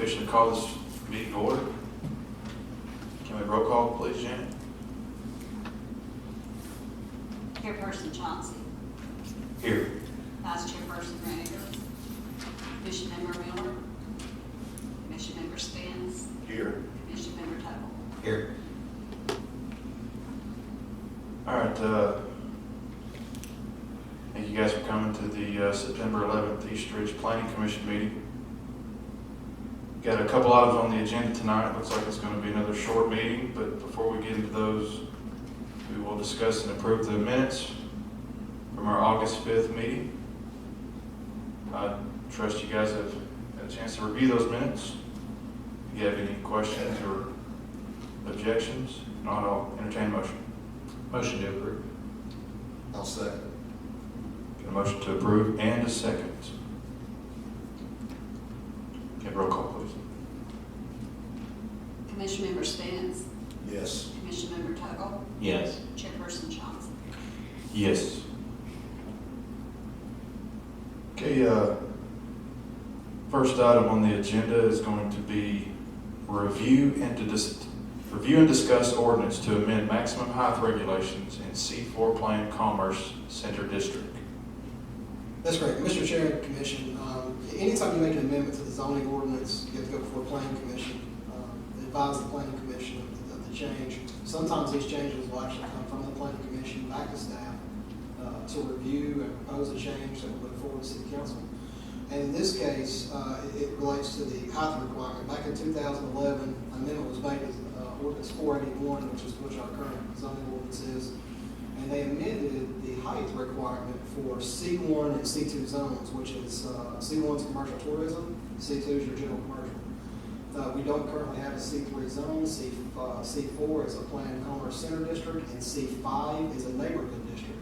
officially call this meeting to order. Can we roll call, please, Janet? Chairperson Chauncey, Here. Vice Chairperson Reniger, Commission Member Miller, Commission Member Spence, Here. Commission Member Tuttle. Here. All right, thank you guys for coming to the September 11th East Ridge Planning Commission meeting. Got a couple items on the agenda tonight. Looks like it's going to be another short meeting, but before we get into those, we will discuss and approve the minutes from our August 5th meeting. I trust you guys have had a chance to review those minutes. If you have any questions or objections, if not, I'll entertain a motion. Motion to approve. I'll second. Got a motion to approve and a second. Okay, roll call, please. Commission Member Spence, Yes. Commission Member Tuttle, Yes. Chairperson Chauncey. Yes. Okay, first item on the agenda is going to be review and discuss ordinance to amend maximum height regulations in C4 Plan Commerce Center District. That's great. Mr. Chair and Commission, anytime you make an amendment to the zoning ordinance, you have to go before Planning Commission. Advise the Planning Commission of the change. Sometimes these changes will actually come from the Planning Commission back to staff to review and propose a change that will put forward to City Council. And in this case, it relates to the height requirement. Back in 2011, an amendment was made as Ordinance 481, which our current zoning ordinance is. And they amended the height requirement for C1 and C2 zones, which is C1 is commercial tourism, C2 is your general commercial. We don't currently have a C3 zone. C4 is a planned commerce center district, and C5 is a neighborhood district.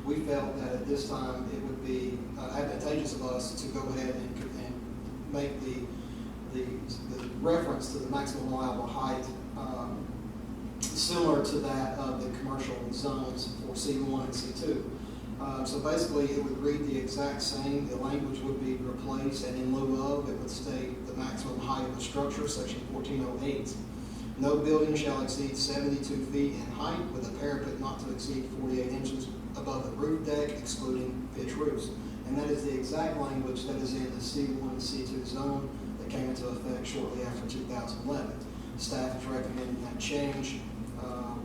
We felt that at this time it would be advantageous of us to go ahead and make the reference to the maximum allowable height similar to that of the commercial zones for C1 and C2. So basically, it would read the exact same. The language would be replaced, and in lieu of, it would state the maximum height of the structure, section 1408. No building shall exceed 72 feet in height with a parapet not to exceed 48 inches above the roof deck, excluding pitch roofs. And that is the exact language that is in the C1 and C2 zone that came into effect shortly after 2011. Staff is recommending that change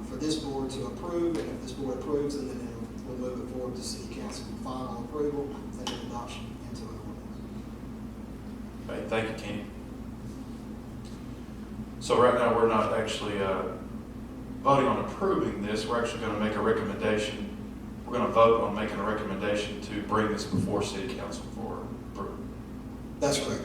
for this board to approve, and if this board approves it, then we'll move it forward to City Council for final approval and then adoption into an ordinance. Okay, thank you, Kenny. So right now, we're not actually voting on approving this. We're actually going to make a recommendation. We're going to vote on making a recommendation to bring this before City Council for approval. That's correct.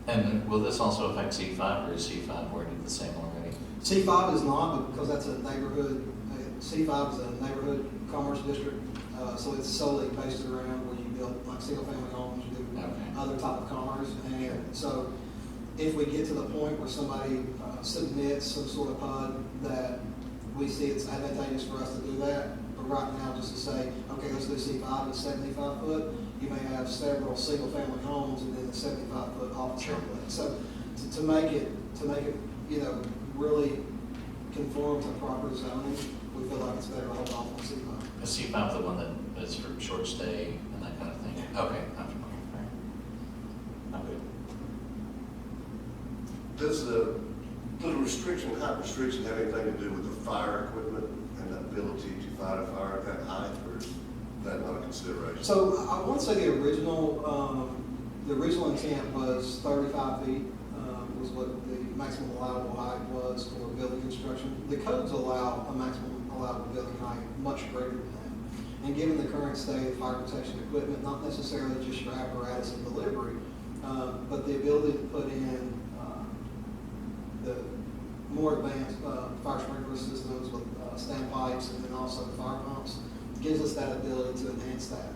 And will this also affect C5, or is C5 worded the same already? C5 is not, but because that's a neighborhood, C5 is a neighborhood commerce district, so it's solely based around where you build like single-family homes, you do Okay. other type of commerce. And so if we get to the point where somebody submits some sort of PUD that we see it's advantageous for us to do that, but right now just to say, okay, let's do C5 at 75 foot, you may have several single-family homes and then the 75-foot office complex. So to make it, really conform to proper zoning, we feel like it's better to hold off on C5. Is C5 the one that is for short stay and that kind of thing? Okay, I'm familiar. I'm good. Does the height restriction have anything to do with the fire equipment and the ability to fight a fire at that height, or is that not a consideration? So I want to say the original intent was 35 feet was what the maximum allowable height was for building construction. The codes allow a maximum allowable building height much greater than that. And given the current state of fire protection equipment, not necessarily just your apparatus and delivery, but the ability to put in the more advanced fire sprinkler systems with standpipes and then also fire pumps gives us that ability to enhance that.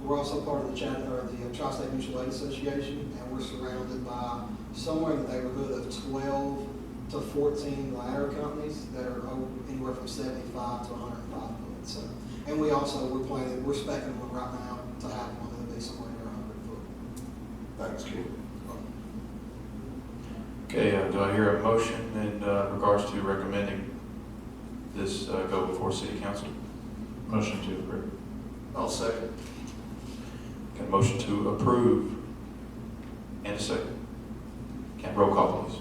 We're also part of the Tri-State Mutual Aid Association, and we're surrounded by somewhere in the neighborhood of 12 to 14 ladder companies that are anywhere from 75 to 105 foot. So, and we're spec'ing one right now to have one that'll be somewhere near 100 foot. Thanks, Kenny. Okay, do I hear a motion in regards to recommending this go before city council? Motion to approve. I'll second. Got a motion to approve and a second. Can roll call, please?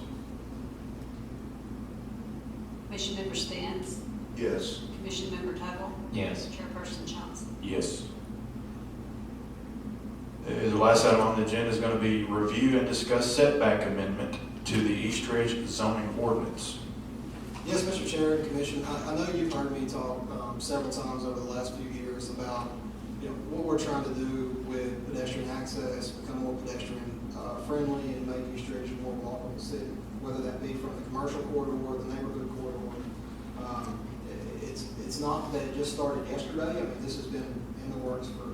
Commission member Spence, Yes. Commission member Tuggle, Yes. Chairperson Johnson. Yes. The last item on the agenda is going to be review and discuss setback amendment to the East Ridge zoning ordinance. Yes, Mr. Chair and Commission, I know you've heard me talk several times over the last few years about, what we're trying to do with pedestrian access, become more pedestrian friendly and make East Ridge a more walkable city, whether that be from the commercial corridor or the neighborhood corridor. It's not that it just started yesterday. I mean, this has been in the works for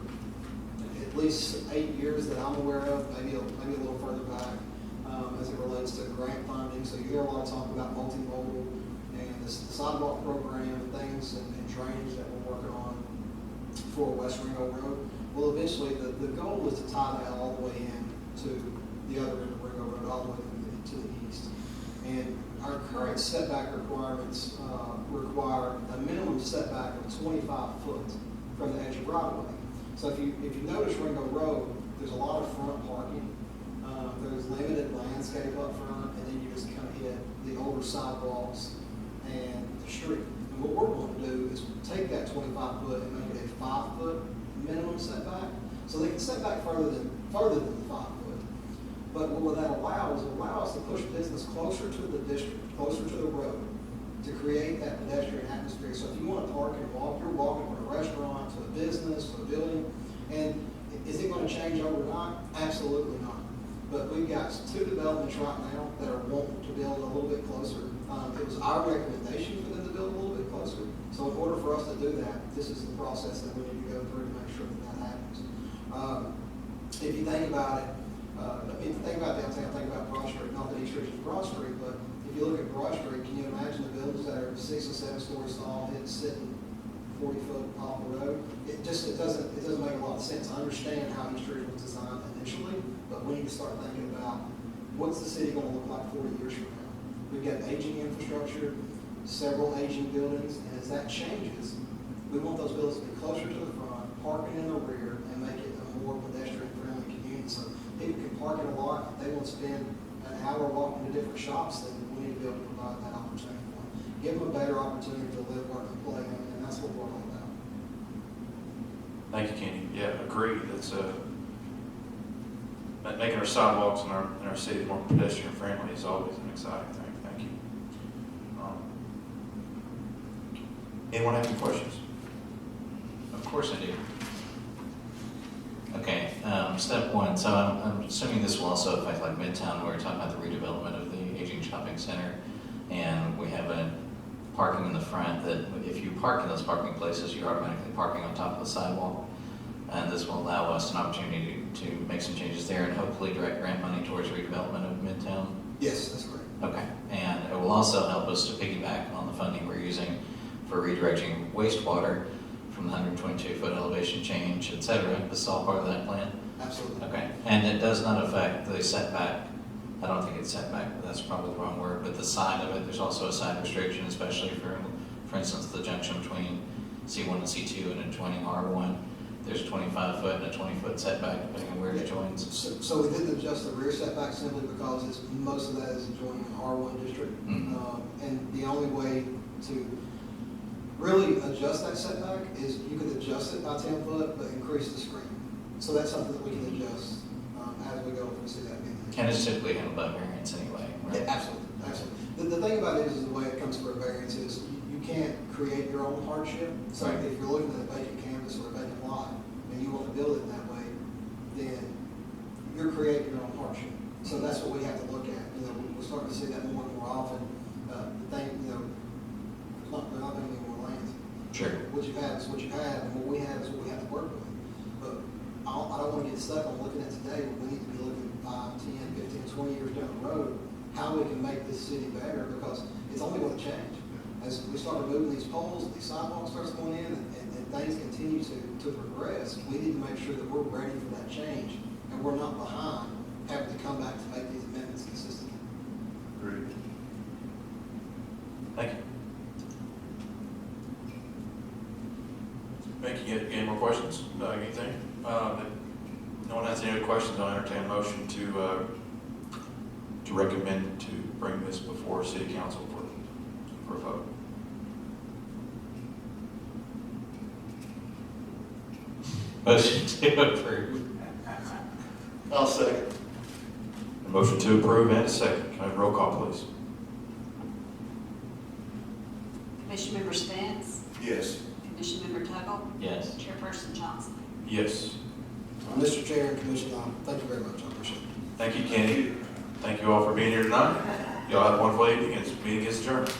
at least 8 years that I'm aware of, maybe a little further back, as it relates to grant funding. So you hear a lot of talk about multimodal and the sidewalk program and things and drainage that we're working on for West Ringo Road. Well, eventually, the goal is to tie that all the way in to the other end of Ringo Road, all the way to the east. And our current setback requirements require a minimum setback of 25 foot from the edge of right of way. So if you notice Ringo Road, there's a lot of front parking. There's limited landscape up front, and then you just kind of hit the older sidewalks and the street. And what we're going to do is take that 25 foot and make it a 5 foot minimum setback. So they can set back further than the 5 foot. But what that allows us to push business closer to the district, closer to the road, to create that pedestrian atmosphere. So if you want to park and walk, you're walking from a restaurant to a business to a building. And is it going to change overnight? Absolutely not. But we've got 2 developments right now that are wanting to build a little bit closer. It was our recommendation for them to build a little bit closer. So in order for us to do that, this is the process that we need to go through to make sure that happens. If you think about it, think about downtown, think about Broad Street. Not that East Ridge is Broad Street, but if you look at Broad Street, can you imagine the buildings that are 6 and 7 stories tall, sitting 40 foot off the road? It doesn't make a lot of sense. I understand how East Ridge was designed initially, but we need to start thinking about what's the city going to look like 40 years from now. We've got aging infrastructure, several aging buildings, and as that changes, we want those buildings to be closer to the front, parking in the rear, and make it a more pedestrian-friendly community. So people can park in a lot. If they want to spend an hour walking to different shops, then we need to be able to provide that opportunity for them. Give them a better opportunity to live, work, and play, and that's what we're all about. Thank you, Kenny. Yeah, agree. That's making our sidewalks in our city more pedestrian friendly is always an exciting thing. Thank you. Anyone have any questions? Of course I do. Okay, step 1. So I'm assuming this will also affect like Midtown, where we're talking about the redevelopment of the aging shopping center, and we have a parking in the front that if you park in those parking places, you're automatically parking on top of the sidewalk. And this will allow us an opportunity to make some changes there and hopefully direct grant money towards redevelopment of Midtown. Yes, that's correct. Okay, and it will also help us to piggyback on the funding we're using for redirecting wastewater from the 122-foot elevation change, et cetera. This is all part of that plan? Absolutely. Okay, and it does not affect the setback. I don't think it's setback, but that's probably the wrong word, but the side of it, there's also a side restriction, especially for instance, the junction between C1 and C2 and adjoining R1. There's a 25-foot and a 20-foot setback depending on where it joins. So we didn't adjust the rear setback simply because most of that is adjoining an R1 district. Mm-hmm. And the only way to really adjust that setback is you could adjust it by 10 foot, but increase the screen. So that's something that we can adjust as we go if we see that being. And it's typically handled by variance anyway, right? Yeah, absolutely. The thing about it is the way it comes for a variance is you can't create your own hardship. So Right. if you're looking at a vacant canvas or a vacant lot and you want to build it that way, then you're creating your own hardship. So that's what we have to look at. We're starting to see that more and more often. The thing, there's not going to be more land. Sure. What you've had is what you've had, and what we have is what we have to work with. But I don't want to get stuck on looking at today. We need to be looking 5, 10, 15, 20 years down the road, how we can make this city better, because it's only going to change. As we start removing these poles, these sidewalks starts going in, and things continue to progress, we need to make sure that we're ready for that change, and we're not behind any more questions, anything? If no one has any other questions, I'll entertain a motion to recommend to bring this before city council for a vote. Motion to approve. I'll second. A motion to approve and a second. Can I have a roll call, please? Commissioner Stance, Yes. Commissioner Tuggle, Yes. Chairperson Johnson. Yes. Mr. Chair and Commission, thank you very much, I appreciate it. Thank you, Kenny. Thank you all for being here tonight. Y'all have a wonderful evening. This meeting is adjourned.